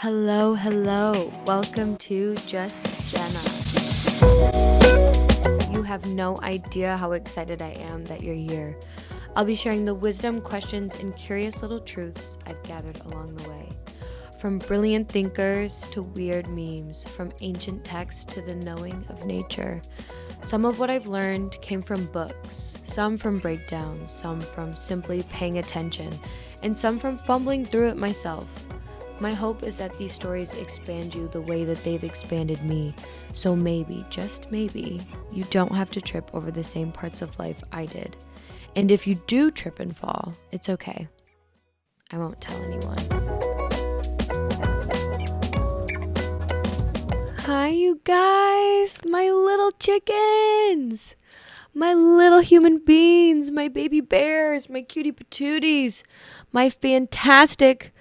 Hello, hello. Welcome to Just Jenna. You have no idea how excited I am that you're here. I'll be sharing the wisdom, questions, and curious little truths I've gathered along the way. From brilliant thinkers to weird memes, from ancient texts to the knowing of nature. Some of what I've learned came from books, some from breakdowns, some from simply paying attention, and some from fumbling through it myself. My hope is that these stories expand you the way that they've expanded me. So maybe, just maybe, you don't have to trip over the same parts of life I did. And if you do trip and fall, it's okay. I won't tell anyone. Hi, you guys, my little chickens, my little human beings, my baby bears, my cutie patooties, my fantastic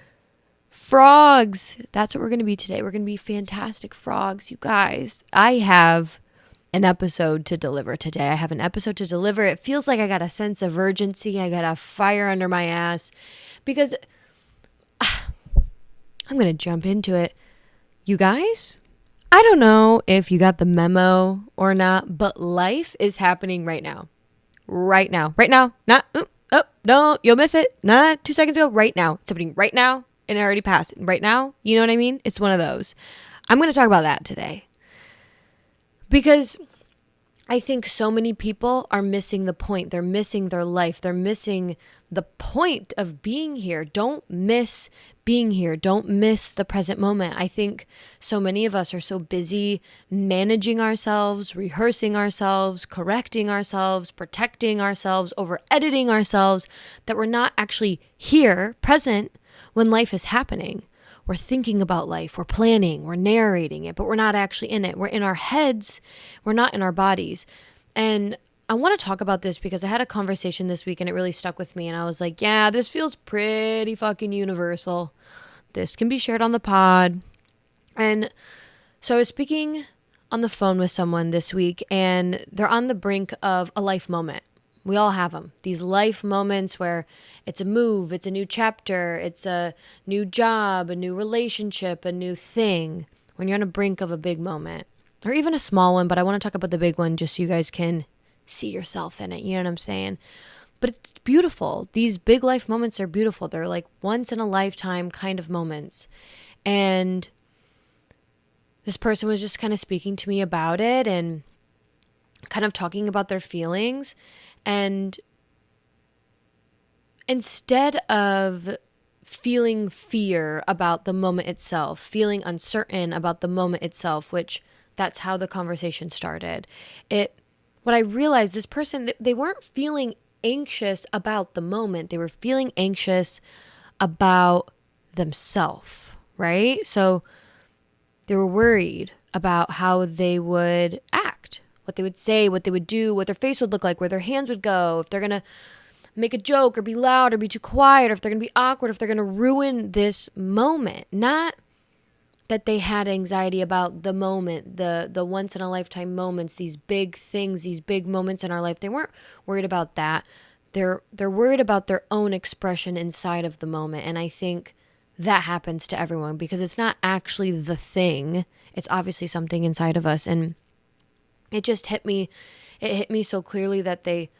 frogs. That's what we're going to be today. We're going to be fantastic frogs, you guys. I have an episode to deliver today. It feels like I got a sense of urgency. I got a fire under my ass because I'm going to jump into it. You guys, I don't know if you got the memo or not, but life is happening right now. Right now. Not, no, you'll miss it. Not 2 seconds ago. Right now. It's happening right now. And it already passed. Right now, you know what I mean? It's one of those. I'm going to talk about that today. Because I think so many people are missing the point. They're missing their life. They're missing the point of being here. Don't miss being here. Don't miss the present moment. I think so many of us are so busy managing ourselves, rehearsing ourselves, correcting ourselves, protecting ourselves, over editing ourselves, that we're not actually here, present, when life is happening. We're thinking about life, we're planning, we're narrating it, but we're not actually in it. We're in our heads, we're not in our bodies. And I want to talk about this because I had a conversation this week and it really stuck with me. And I was like, yeah, this feels pretty fucking universal. This can be shared on the pod. And so I was speaking on the phone with someone this week and they're on the brink of a life moment. We all have them. These life moments where it's a move, it's a new chapter, it's a new job, a new relationship, a new thing. When you're on the brink of a big moment, or even a small one, but I want to talk about the big one just so you guys can see yourself in it. You know what I'm saying? But it's beautiful. These big life moments are beautiful. They're like once in a lifetime kind of moments. And this person was just kind of speaking to me about it and kind of talking about their feelings. And instead of feeling fear about the moment itself, feeling uncertain about the moment itself, which that's how the conversation started. What I realized, this person, they weren't feeling anxious about the moment. They were feeling anxious about themselves, right? So they were worried about how they would act, what they would say, what they would do, what their face would look like, where their hands would go, if they're going to make a joke or be loud or be too quiet, or if they're going to be awkward, if they're going to ruin this moment. Not that they had anxiety about the moment, the once in a lifetime moments, these big things, these big moments in our life. They weren't worried about that. They're worried about their own expression inside of the moment. And I think that happens to everyone because it's not actually the thing. It's obviously something inside of us. And it just hit me. It hit me so clearly that they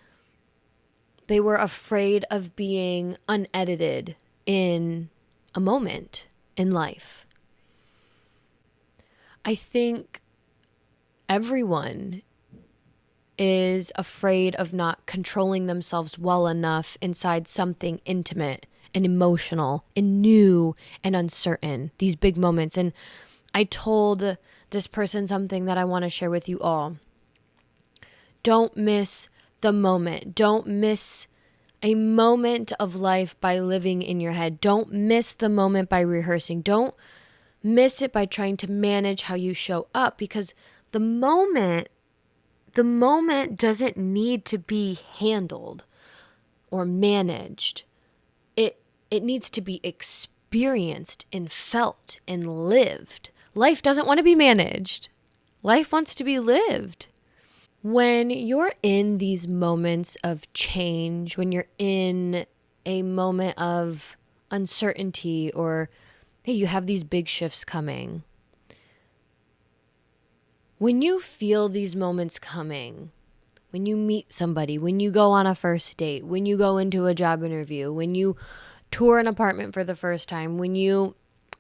were afraid of being unedited in a moment in life. I think everyone is afraid of not controlling themselves well enough inside something intimate and emotional and new and uncertain, these big moments. And I told this person something that I want to share with you all. Don't miss the moment. Don't miss a moment of life by living in your head. Don't miss the moment by rehearsing. Don't miss it by trying to manage how you show up, because the moment doesn't need to be handled or managed. It needs to be experienced and felt and lived. Life doesn't want to be managed. Life wants to be lived. When you're in these moments of change, when you're in a moment of uncertainty or hey, you have these big shifts coming. When you feel these moments coming, when you meet somebody, when you go on a first date, when you go into a job interview, when you tour an apartment for the first time, when you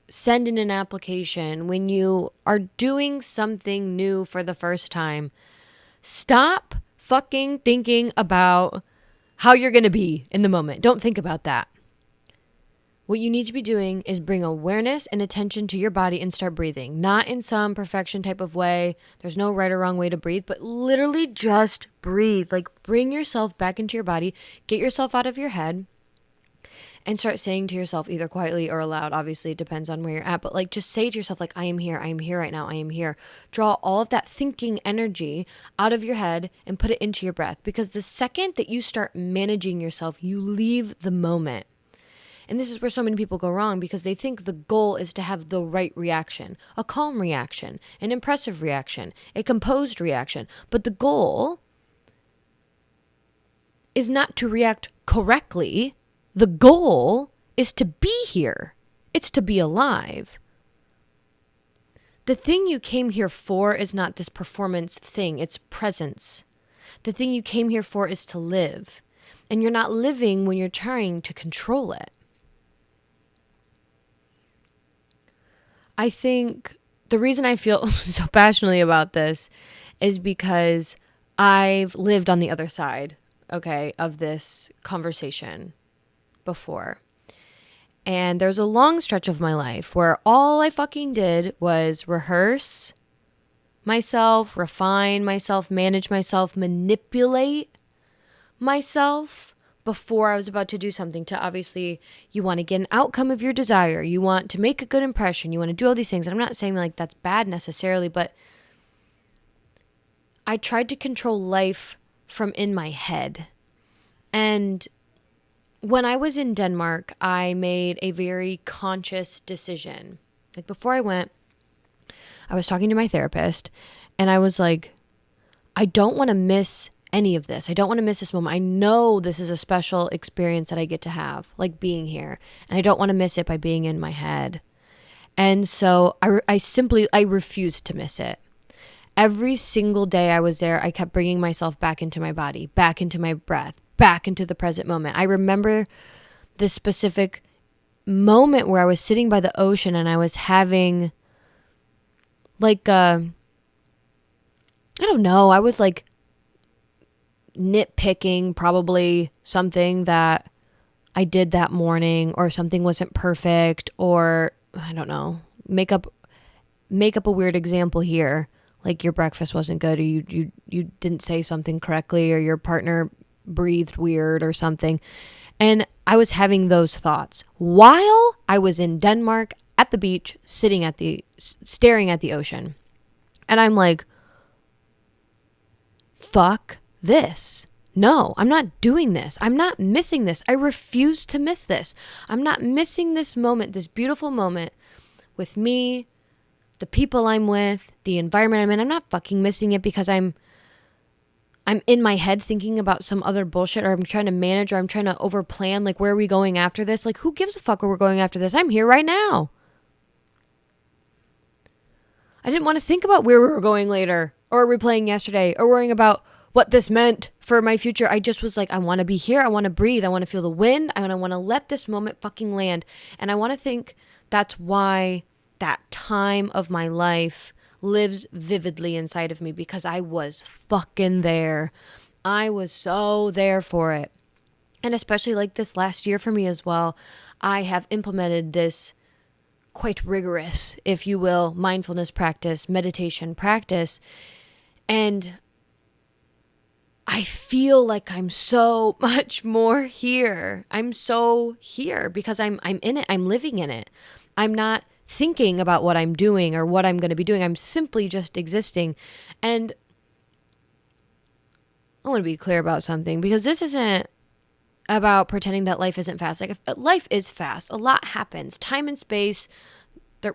send in an application, when you are doing something new for the first time, stop fucking thinking about how you're going to be in the moment. Don't think about that. What you need to be doing is bring awareness and attention to your body and start breathing. Not in some perfection type of way. There's no right or wrong way to breathe, but literally just breathe. Like, bring yourself back into your body, get yourself out of your head, and start saying to yourself, either quietly or aloud, obviously it depends on where you're at, but like, just say to yourself, like, I am here right now, I am here. Draw all of that thinking energy out of your head and put it into your breath, because the second that you start managing yourself, you leave the moment. And this is where so many people go wrong, because they think the goal is to have the right reaction, a calm reaction, an impressive reaction, a composed reaction. But the goal is not to react correctly. The goal is to be here. It's to be alive. The thing you came here for is not this performance thing. It's presence. The thing you came here for is to live. And you're not living when you're trying to control it. I think the reason I feel so passionately about this is because I've lived on the other side, okay, of this conversation before. And there's a long stretch of my life where all I fucking did was rehearse myself, refine myself, manage myself, manipulate myself before I was about to do something. To obviously, you want to get an outcome of your desire. You want to make a good impression. You want to do all these things. And I'm not saying like that's bad necessarily, but I tried to control life from in my head. And when I was in Denmark, I made a very conscious decision. Like, before I went, I was talking to my therapist, and I was like, I don't want to miss any of this. I don't want to miss this moment. I know this is a special experience that I get to have, like being here, and I don't want to miss it by being in my head. And so I refused to miss it. Every single day I was there, I kept bringing myself back into my body, back into my breath, back into the present moment. I remember this specific moment where I was sitting by the ocean and I was having like I don't know, I was like nitpicking probably something that I did that morning, or something wasn't perfect, or I don't know, make up a weird example here, like your breakfast wasn't good, or you didn't say something correctly, or your partner breathed weird or something. And I was having those thoughts while I was in Denmark at the beach, staring at the ocean. And I'm like, fuck this. No, I'm not doing this. I'm not missing this. I refuse to miss this. I'm not missing this moment, this beautiful moment with me, the people I'm with, the environment I'm in. I'm not fucking missing it because I'm in my head thinking about some other bullshit, or I'm trying to manage, or I'm trying to overplan, like, where are we going after this? Like, who gives a fuck where we're going after this? I'm here right now. I didn't want to think about where we were going later, or replaying yesterday, or worrying about what this meant for my future. I just was like, I want to be here. I want to breathe. I want to feel the wind. I want to let this moment fucking land. And I want to think that's why that time of my life lives vividly inside of me, because I was fucking there. I was so there for it. And especially like this last year for me as well, I have implemented this quite rigorous, if you will, mindfulness practice, meditation practice. And I feel like I'm so much more here. I'm so here because I'm in it. I'm living in it. I'm not thinking about what I'm doing or what I'm going to be doing. I'm simply just existing. And I want to be clear about something, because this isn't about pretending that life isn't fast. Like, if life is fast, a lot happens. Time and space,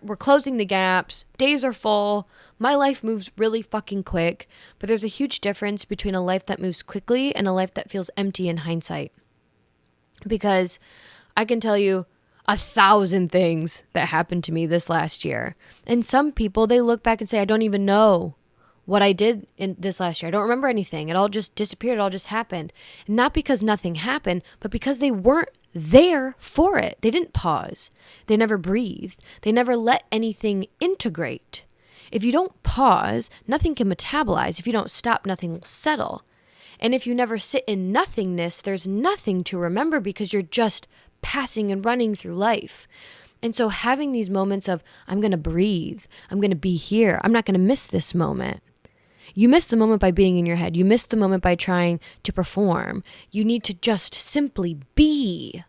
we're closing the gaps. Days are full. My life moves really fucking quick. But there's a huge difference between a life that moves quickly and a life that feels empty in hindsight. Because I can tell you, 1,000 things that happened to me this last year. And some people, they look back and say, I don't even know what I did in this last year. I don't remember anything. It all just disappeared. It all just happened. Not because nothing happened, but because they weren't there for it. They didn't pause. They never breathed. They never let anything integrate. If you don't pause, nothing can metabolize. If you don't stop, nothing will settle. And if you never sit in nothingness, there's nothing to remember because you're just passing and running through life. And so having these moments of, I'm going to breathe, I'm going to be here, I'm not going to miss this moment. You miss the moment by being in your head. You miss the moment by trying to perform. You need to just simply be.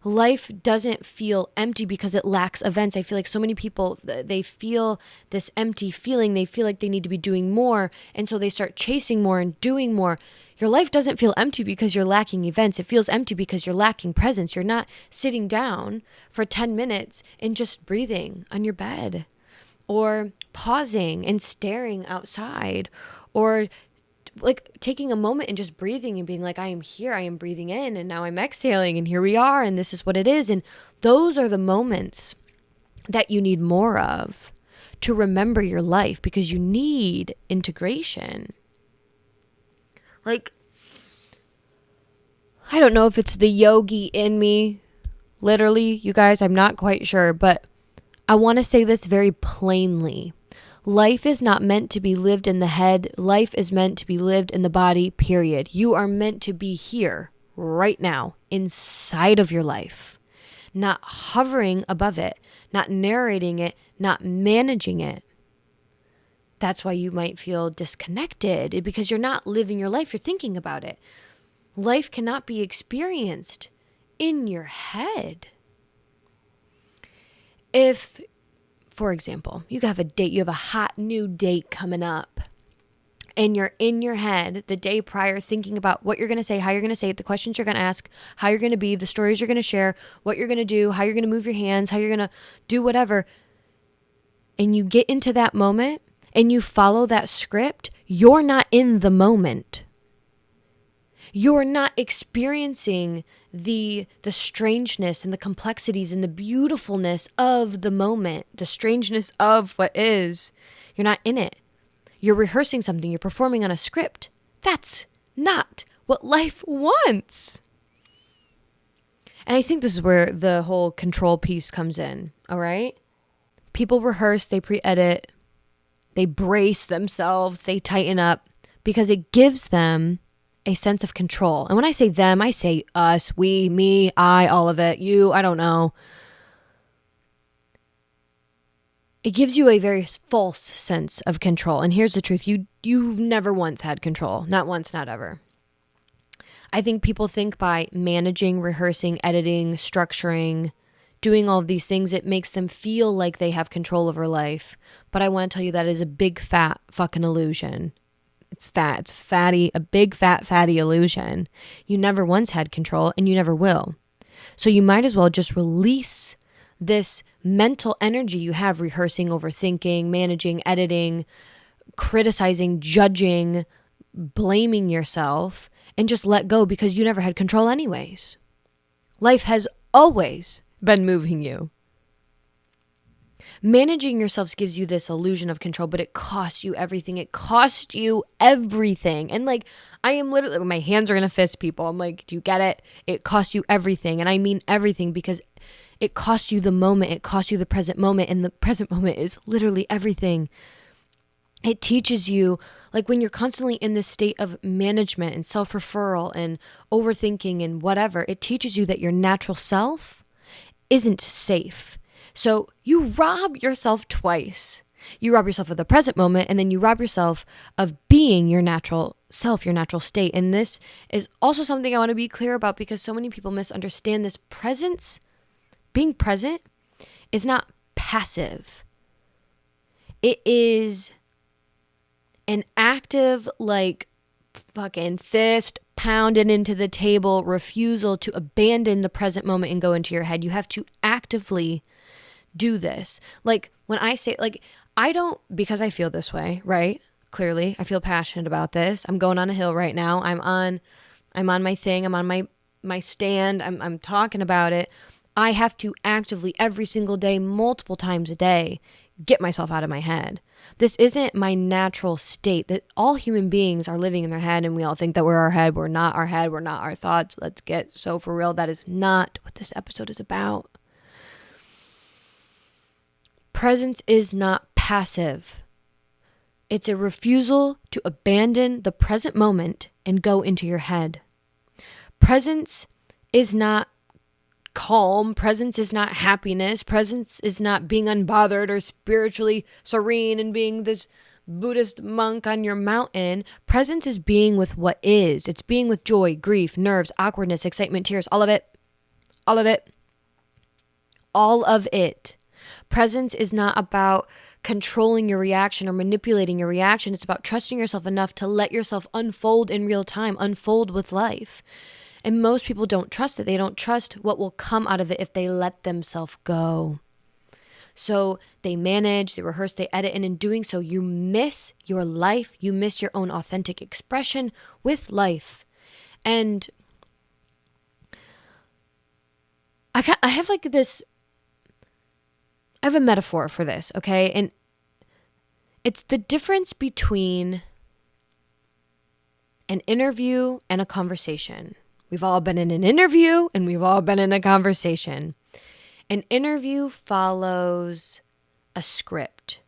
Life doesn't feel empty because it lacks events. I feel like so many people, they feel this empty feeling. They feel like they need to be doing more. And so they start chasing more and doing more. Your life doesn't feel empty because you're lacking events. It feels empty because you're lacking presence. You're not sitting down for 10 minutes and just breathing on your bed, or pausing and staring outside, or like taking a moment and just breathing and being like, I am here, I am breathing in, and now I'm exhaling, and here we are, and this is what it is. And those are the moments that you need more of to remember your life, because you need integration. Like, I don't know if it's the yogi in me, literally, you guys, I'm not quite sure, but I want to say this very plainly. Life is not meant to be lived in the head. Life is meant to be lived in the body, period. You are meant to be here, right now, inside of your life, not hovering above it, not narrating it, not managing it. That's why you might feel disconnected, because you're not living your life, you're thinking about it. Life cannot be experienced in your head. If, for example, you have a date, you have a hot new date coming up, and you're in your head the day prior thinking about what you're going to say, how you're going to say it, the questions you're going to ask, how you're going to be, the stories you're going to share, what you're going to do, how you're going to move your hands, how you're going to do whatever, and you get into that moment and you follow that script, you're not in the moment. You're not experiencing the strangeness and the complexities and the beautifulness of the moment, the strangeness of what is. You're not in it. You're rehearsing something. You're performing on a script. That's not what life wants. And I think this is where the whole control piece comes in, all right? People rehearse, they pre-edit, they brace themselves, they tighten up, because it gives them a sense of control. And when I say them, I say us, we, me, I, all of it, you, I don't know. It gives you a very false sense of control. And here's the truth. You've never once had control. Not once, not ever. I think people think by managing, rehearsing, editing, structuring, doing all of these things, it makes them feel like they have control over life. But I want to tell you that is a big fat fucking illusion. It's fat, it's fatty, a big fat fatty illusion. You never once had control, and you never will. So you might as well just release this mental energy you have rehearsing, overthinking, managing, editing, criticizing, judging, blaming yourself, and just let go, because you never had control anyways. Life has always been moving you. Managing yourselves gives you this illusion of control, but it costs you everything. It costs you everything. And like, I am literally, my hands are in a fist, people. I'm like, do you get it? It costs you everything. And I mean everything, because it costs you the moment. It costs you the present moment. And the present moment is literally everything. It teaches you, like when you're constantly in this state of management and self-referral and overthinking and whatever, it teaches you that your natural self isn't safe. So you rob yourself twice. You rob yourself of the present moment, and then you rob yourself of being your natural self, your natural state. And this is also something I want to be clear about, because so many people misunderstand this. Presence, being present, is not passive. It is an active, like, fucking fist pounded into the table refusal to abandon the present moment and go into your head. You have to actively do this. Like when I say, like, I don't, because I feel this way, right? Clearly, I feel passionate about this. I'm going on a hill right now. I'm on my thing. I'm on my my stand. I'm talking about it. I have to actively every single day, multiple times a day, get myself out of my head. This isn't my natural state. That all human beings are living in their head, and we all think that we're our head. We're not our head. We're not our thoughts. Let's get so for real. That is not what this episode is about. Presence is not passive. It's a refusal to abandon the present moment and go into your head. Presence is not calm. Presence is not happiness. Presence is not being unbothered or spiritually serene and being this Buddhist monk on your mountain. Presence is being with what is. It's being with joy, grief, nerves, awkwardness, excitement, tears, all of it. All of it. All of it. Presence is not about controlling your reaction or manipulating your reaction. It's about trusting yourself enough to let yourself unfold in real time, unfold with life. And most people don't trust it. They don't trust what will come out of it if they let themselves go. So they manage, they rehearse, they edit, and in doing so, you miss your life. You miss your own authentic expression with life. And I have like this, I have a metaphor for this, okay? And it's the difference between an interview and a conversation. We've all been in an interview and we've all been in a conversation. An interview follows a script.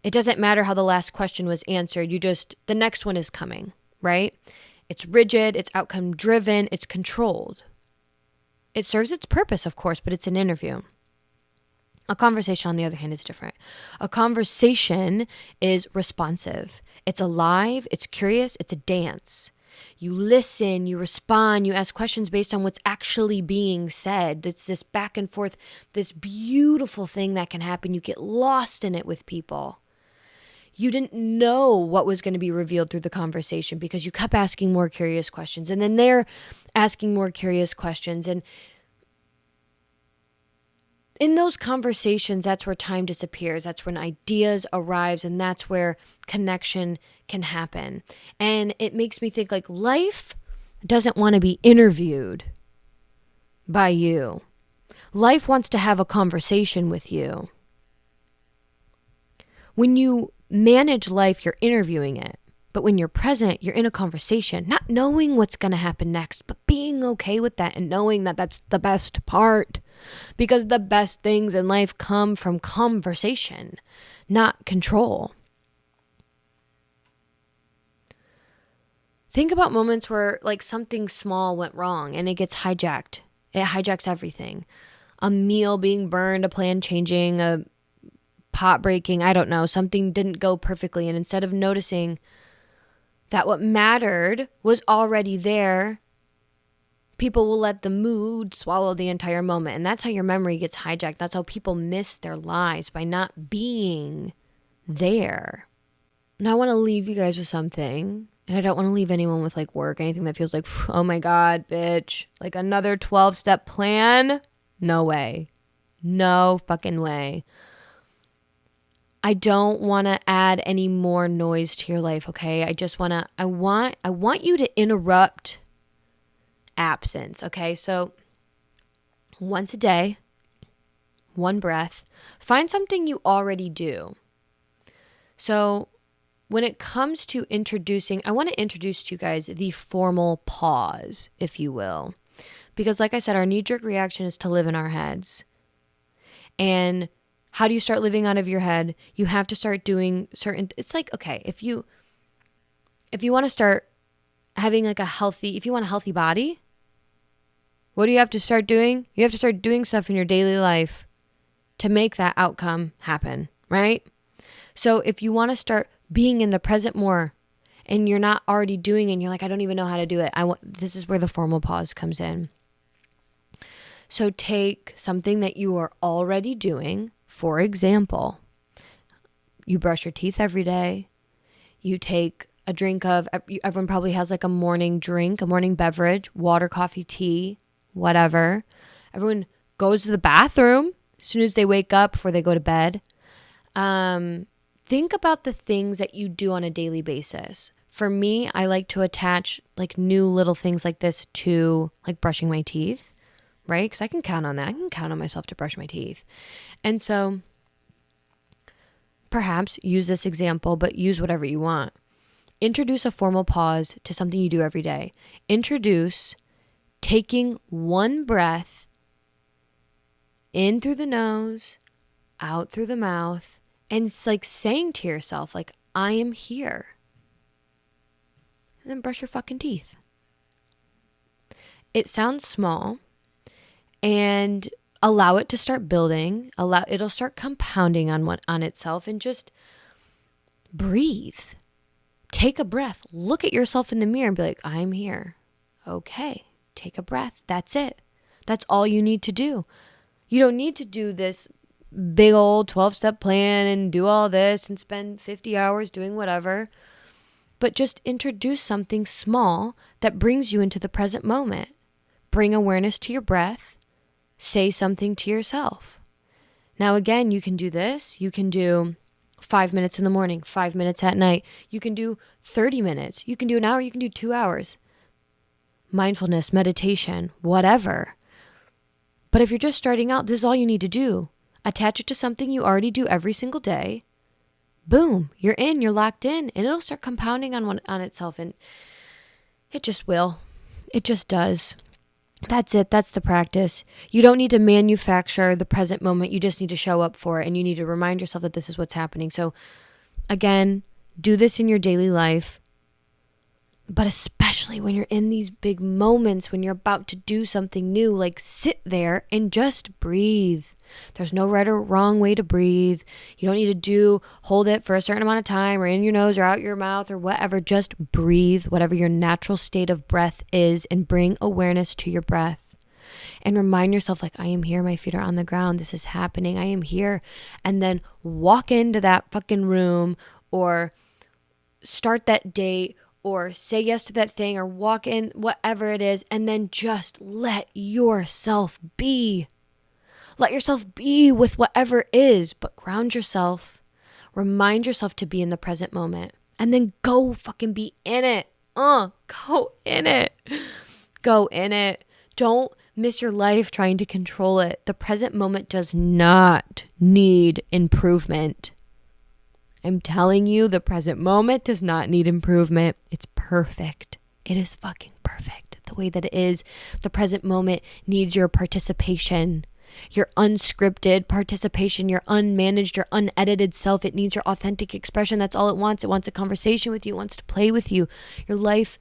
It doesn't matter how the last question was answered. The next one is coming, right? It's rigid, it's outcome driven, it's controlled. It serves its purpose, of course, but it's an interview. A conversation, on the other hand, is different. A conversation is responsive. It's alive, it's curious, it's a dance. You listen, you respond, you ask questions based on what's actually being said. It's this back and forth, this beautiful thing that can happen. You get lost in it with people. You didn't know what was going to be revealed through the conversation because you kept asking more curious questions. And then they're asking more curious questions. And in those conversations, that's where time disappears. That's when ideas arrives, and that's where connection can happen. And it makes me think like life doesn't want to be interviewed by you. Life wants to have a conversation with you. When you manage life, you're interviewing it. But when you're present, you're in a conversation, not knowing what's going to happen next, but being okay with that and knowing that that's the best part. Because the best things in life come from conversation, not control. Think about moments where like something small went wrong and it gets hijacked. It hijacks everything. A meal being burned, a plan changing, a pot breaking, I don't know, something didn't go perfectly. And instead of noticing that what mattered was already there, people will let the mood swallow the entire moment. And that's how your memory gets hijacked. That's how people miss their lives, by not being there. Now I want to leave you guys with something. And I don't want to leave anyone with like work, anything that feels like, oh my God, bitch, like another 12-step plan. No way. No fucking way. I don't want to add any more noise to your life, okay? I want you to interrupt absence, okay? So once a day, one breath, find something you already do. So when it comes to introducing, I want to introduce to you guys the formal pause, if you will. Because like I said, our knee-jerk reaction is to live in our heads. And how do you start living out of your head? You have to start doing it's like, okay, if you want to start having like if you want a healthy body, what do you have to start doing? You have to start doing stuff in your daily life to make that outcome happen, right? So if you want to start being in the present more and you're not already doing it and you're like, I don't even know how to do it. This is where the formal pause comes in. So take something that you are already doing. For example, you brush your teeth every day. You take a drink of, everyone probably has like a morning drink, a morning beverage, water, coffee, tea, whatever. Everyone goes to the bathroom as soon as they wake up before they go to bed. Think about the things that you do on a daily basis. For me, I like to attach like new little things like this to like brushing my teeth, right? Because I can count on that. I can count on myself to brush my teeth. And so perhaps use this example, but use whatever you want. Introduce a formal pause to something you do every day. Introduce taking one breath in through the nose, out through the mouth, and it's like saying to yourself, like, I am here. And then brush your fucking teeth. It sounds small, and allow it to start building. It'll start compounding on itself, and just breathe. Take a breath. Look at yourself in the mirror and be like, I'm here. Okay. Take a breath. That's it. That's all you need to do. You don't need to do this big old 12-step plan and do all this and spend 50 hours doing whatever. But just introduce something small that brings you into the present moment. Bring awareness to your breath. Say something to yourself. Now, again, you can do this. You can do 5 minutes in the morning, 5 minutes at night. You can do 30 minutes. You can do an hour. You can do 2 hours. Mindfulness, meditation, whatever. But if you're just starting out, this is all you need to do. Attach it to something you already do every single day. Boom, you're in, you're locked in, and it'll start compounding on itself, and it just will. It just does. That's it. That's the practice. You don't need to manufacture the present moment. You just need to show up for it, and you need to remind yourself that this is what's happening. So again, do this in your daily life, but especially when you're in these big moments, when you're about to do something new, like sit there and just breathe. There's no right or wrong way to breathe. You don't need to hold it for a certain amount of time or in your nose or out your mouth or whatever. Just breathe, whatever your natural state of breath is, and bring awareness to your breath. And remind yourself, like, I am here. My feet are on the ground. This is happening. I am here. And then walk into that fucking room, or start that date, or say yes to that thing, or walk in, whatever it is, and then just let yourself be. Let yourself be with whatever is, but ground yourself. Remind yourself to be in the present moment, and then go fucking be in it. Go in it. Go in it. Don't miss your life trying to control it. The present moment does not need improvement. I'm telling you, the present moment does not need improvement. It's perfect. It is fucking perfect the way that it is. The present moment needs your participation, your unscripted participation, your unmanaged, your unedited self. It needs your authentic expression. That's all it wants. It wants a conversation with you. It wants to play with you. Your life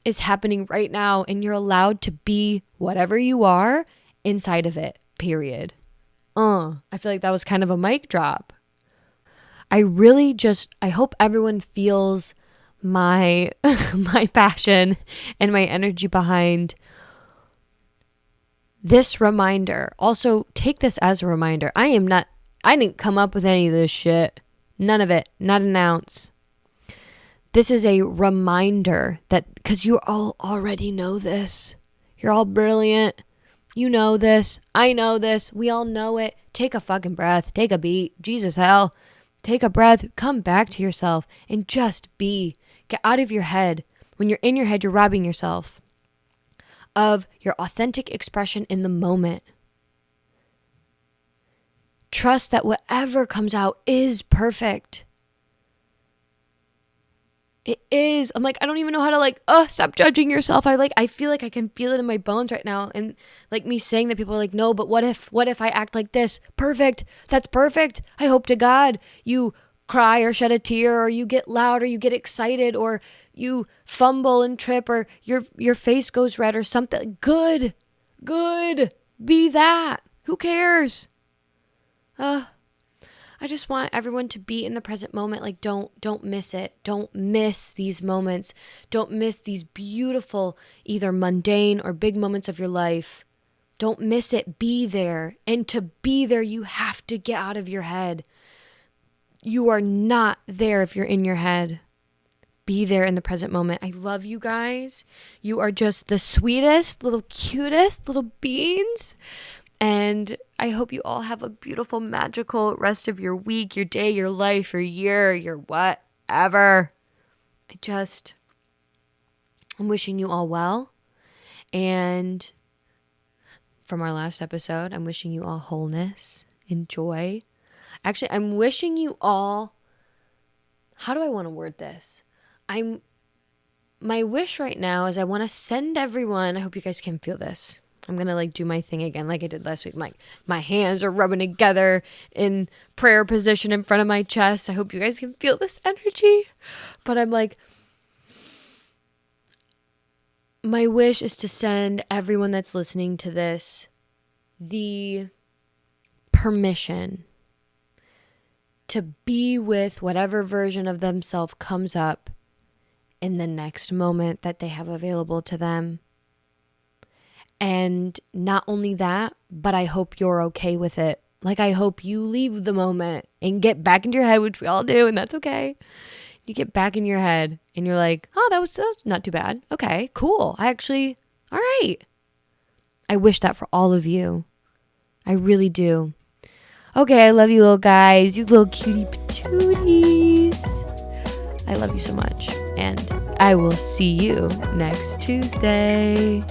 is happening right now, and you're allowed to be whatever you are inside of it, period. I feel like that was kind of a mic drop. I hope everyone feels my my passion and my energy behind this reminder. Also, take this as a reminder. I didn't come up with any of this shit. None of it. Not an ounce. This is a reminder that, because you all already know this. You're all brilliant. You know this. I know this. We all know it. Take a fucking breath. Take a beat. Jesus hell. Take a breath, come back to yourself, and just be. Get out of your head. When you're in your head, you're robbing yourself of your authentic expression in the moment. Trust that whatever comes out is perfect. It is. I'm like, I don't even know how to stop judging yourself. I feel like I can feel it in my bones right now. And like me saying that, people are like, no, but what if I act like this? Perfect. That's perfect. I hope to God you cry or shed a tear, or you get loud, or you get excited, or you fumble and trip, or your face goes red or something. Good. Be that. Who cares? I just want everyone to be in the present moment. Like, don't miss it. Don't miss these moments. Don't miss these beautiful, either mundane or big moments of your life. Don't miss it. Be there. And to be there, you have to get out of your head. You are not there if you're in your head. Be there in the present moment. I love you guys. You are just the sweetest, little cutest little beans. And I hope you all have a beautiful, magical rest of your week, your day, your life, your year, your whatever. I'm wishing you all well. And from our last episode, I'm wishing you all wholeness and joy. Actually, I'm wishing you all, how do I want to word this? My wish right now is I want to send everyone, I hope you guys can feel this. I'm going to like do my thing again like I did last week. My hands are rubbing together in prayer position in front of my chest. I hope you guys can feel this energy. But I'm like, my wish is to send everyone that's listening to this the permission to be with whatever version of themselves comes up in the next moment that they have available to them. And not only that, but I hope you're okay with it. Like, I hope you leave the moment and get back into your head, which we all do, and that's okay. You get back in your head and you're like, oh, that was not too bad. Okay, cool. All right. I wish that for all of you. I really do. Okay, I love you little guys. You little cutie patooties. I love you so much. And I will see you next Tuesday.